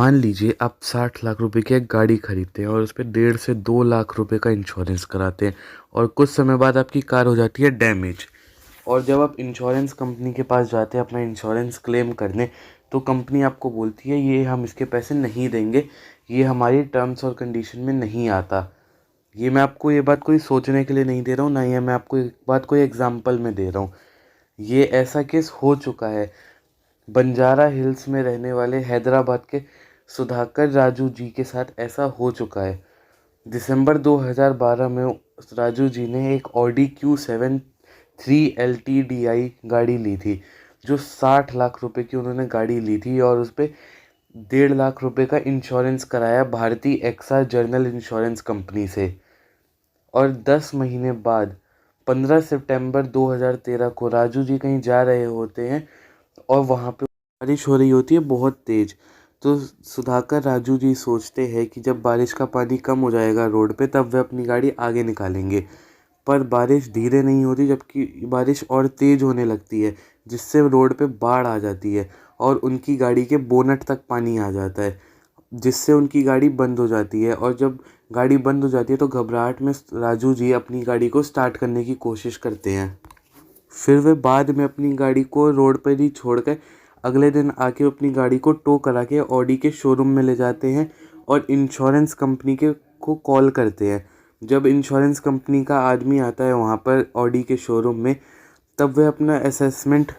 मान लीजिए आप 60 लाख रुपए की एक गाड़ी खरीदते हैं और उस पर 1.5 से 2 लाख रुपए का इंश्योरेंस कराते हैं और कुछ समय बाद आपकी कार हो जाती है डैमेज। और जब आप इंश्योरेंस कंपनी के पास जाते हैं अपना इंश्योरेंस क्लेम करने, तो कंपनी आपको बोलती है ये हम इसके पैसे नहीं देंगे, ये हमारी टर्म्स और कंडीशन में नहीं आता। ये मैं आपको ये बात कोई सोचने के लिए नहीं दे रहा हूँ, ना ये मैं आपको एक बात कोई एग्जाम्पल में दे रहा हूँ। ये ऐसा केस हो चुका है। बंजारा हिल्स में रहने वाले हैदराबाद के सुधाकर राजू जी के साथ ऐसा हो चुका है। दिसंबर 2012 में राजू जी ने एक ऑडी Q7 3 LTDI गाड़ी ली थी, जो 60 लाख रुपए की उन्होंने गाड़ी ली थी और उस पर 1.5 लाख रुपए का इंश्योरेंस कराया भारतीय एक्सा जनरल इंश्योरेंस कंपनी से। और 10 महीने बाद 15 सितंबर 2013 को राजू जी कहीं जा रहे होते हैं और वहाँ पे बारिश हो रही होती है बहुत तेज़। तो सुधाकर राजू जी सोचते हैं कि जब बारिश का पानी कम हो जाएगा रोड पे तब वे अपनी गाड़ी आगे निकालेंगे, पर बारिश धीरे नहीं होती जबकि बारिश और तेज़ होने लगती है, जिससे रोड पे बाढ़ आ जाती है और उनकी गाड़ी के बोनट तक पानी आ जाता है, जिससे उनकी गाड़ी बंद हो जाती है। और जब गाड़ी बंद हो जाती है तो घबराहट में राजू जी अपनी गाड़ी को स्टार्ट करने की कोशिश करते हैं। फिर वे बाद में अपनी गाड़ी को रोड पर ही छोड़कर अगले दिन आके अपनी गाड़ी को टो करा के ऑडी के शोरूम में ले जाते हैं और इंश्योरेंस कंपनी के को कॉल करते हैं। जब इंश्योरेंस कंपनी का आदमी आता है वहाँ पर ऑडी के शोरूम में, तब वह अपना असेसमेंट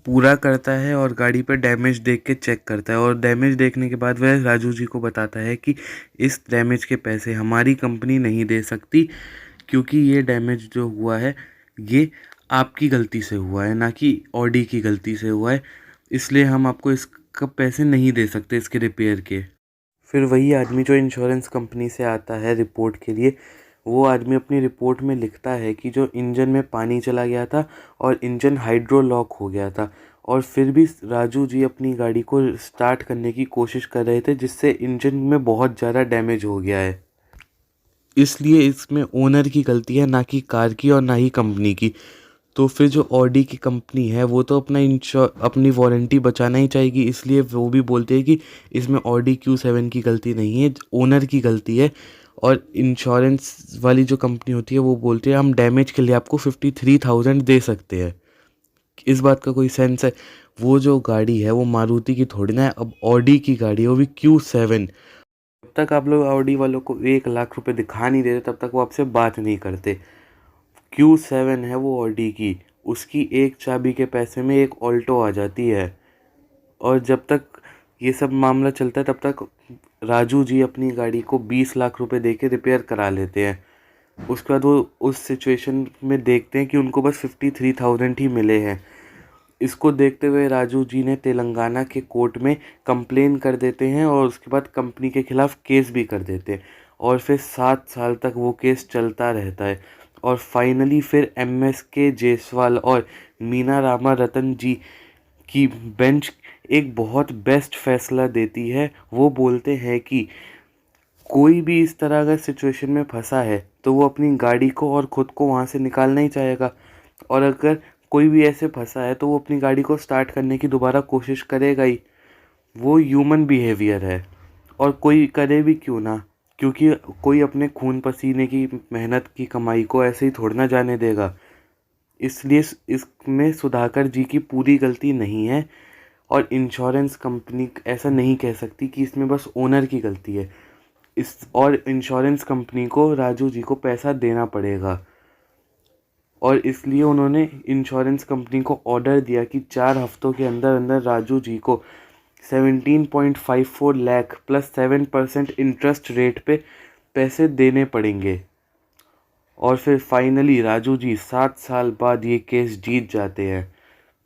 पूरा करता है और गाड़ी पर डैमेज देख के चेक करता है। और डैमेज देखने के बाद वह राजू जी को बताता है कि इस डैमेज के पैसे हमारी कंपनी नहीं दे सकती, क्योंकि ये डैमेज जो हुआ है ये आपकी गलती से हुआ है, ना कि ऑडी की गलती से हुआ है, इसलिए हम आपको इसका पैसे नहीं दे सकते इसके रिपेयर के। फिर वही आदमी जो इंश्योरेंस कंपनी से आता है रिपोर्ट के लिए, वो आदमी अपनी रिपोर्ट में लिखता है कि जो इंजन में पानी चला गया था और इंजन हाइड्रो लॉक हो गया था, और फिर भी राजू जी अपनी गाड़ी को स्टार्ट करने की कोशिश कर रहे थे, जिससे इंजन में बहुत ज़्यादा डैमेज हो गया है। इसलिए इसमें ओनर की गलती है, ना कि कार की और ना ही कंपनी की। तो फिर जो ऑडी की कंपनी है वो तो अपनी वारंटी बचाना ही चाहेगी, इसलिए वो भी बोलते हैं कि इसमें ऑडी Q7 की गलती नहीं है, ओनर की गलती है। और इंश्योरेंस वाली जो कंपनी होती है वो बोलती है हम डैमेज के लिए आपको 53,000 दे सकते हैं। इस बात का कोई सेंस है? वो जो गाड़ी है वो मारुति की थोड़ी ना है, अब ऑडी की गाड़ी है, वो भी Q7। जब तक आप लोग ऑडी वालों को 1 लाख रुपए दिखा नहीं देते तब तक वो आपसे बात नहीं करते। Q7 है वो ऑडी की, उसकी एक चाबी के पैसे में एक ऑल्टो आ जाती है। और जब तक ये सब मामला चलता है तब तक राजू जी अपनी गाड़ी को 20 लाख रुपए दे के रिपेयर करा लेते हैं। उसके बाद वो उस सिचुएशन में देखते हैं कि उनको बस 53,000 ही मिले हैं। इसको देखते हुए राजू जी ने तेलंगाना के कोर्ट में कंप्लेन कर देते हैं और उसके बाद कंपनी के खिलाफ केस भी कर देते हैं, और फिर 7 साल तक वो केस चलता रहता है। और फाइनली फिर MSK जायसवाल और मीना रामा रतन जी की बेंच एक बहुत बेस्ट फैसला देती है। वो बोलते हैं कि कोई भी इस तरह का सिचुएशन में फंसा है तो वो अपनी गाड़ी को और ख़ुद को वहाँ से निकालना ही चाहेगा, और अगर कोई भी ऐसे फंसा है तो वो अपनी गाड़ी को स्टार्ट करने की दोबारा कोशिश करेगा ही। वो ह्यूमन बिहेवियर है, और कोई करे भी क्यों ना, क्योंकि कोई अपने खून पसीने की मेहनत की कमाई को ऐसे ही थोड़ा ना जाने देगा। इसलिए इसमें सुधाकर जी की पूरी गलती नहीं है, और इंश्योरेंस कंपनी ऐसा नहीं कह सकती कि इसमें बस ओनर की गलती है। और इंश्योरेंस कंपनी को राजू जी को पैसा देना पड़ेगा, और इसलिए उन्होंने इंश्योरेंस कंपनी को ऑर्डर दिया कि 4 हफ्तों के अंदर अंदर राजू जी को 17.54 लाख प्लस 7% इंटरेस्ट रेट पे पैसे देने पड़ेंगे। और फिर फाइनली राजू जी 7 साल बाद ये केस जीत जाते हैं।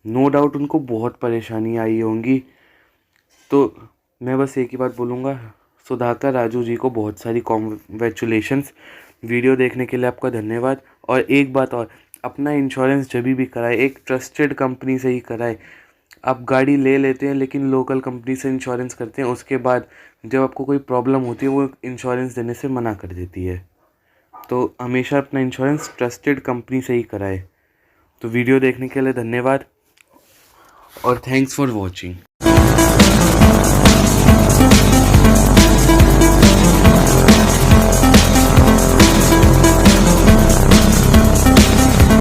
नो डाउट उनको बहुत परेशानी आई होंगी। तो मैं बस एक ही बात बोलूँगा, सुधाकर राजू जी को बहुत सारी कॉन्ग्रेचुलेशंस। वीडियो देखने के लिए आपका धन्यवाद। और एक बात और, अपना इंश्योरेंस जब भी कराए एक ट्रस्टेड कंपनी से ही कराए। आप गाड़ी ले लेते हैं लेकिन लोकल कंपनी से इंश्योरेंस करते हैं, उसके बाद जब आपको कोई प्रॉब्लम होती है वो इंश्योरेंस देने से मना कर देती है। तो हमेशा अपना इंश्योरेंस ट्रस्टेड कंपनी से ही कराए। तो वीडियो देखने के लिए धन्यवाद और थैंक्स फॉर वॉचिंग।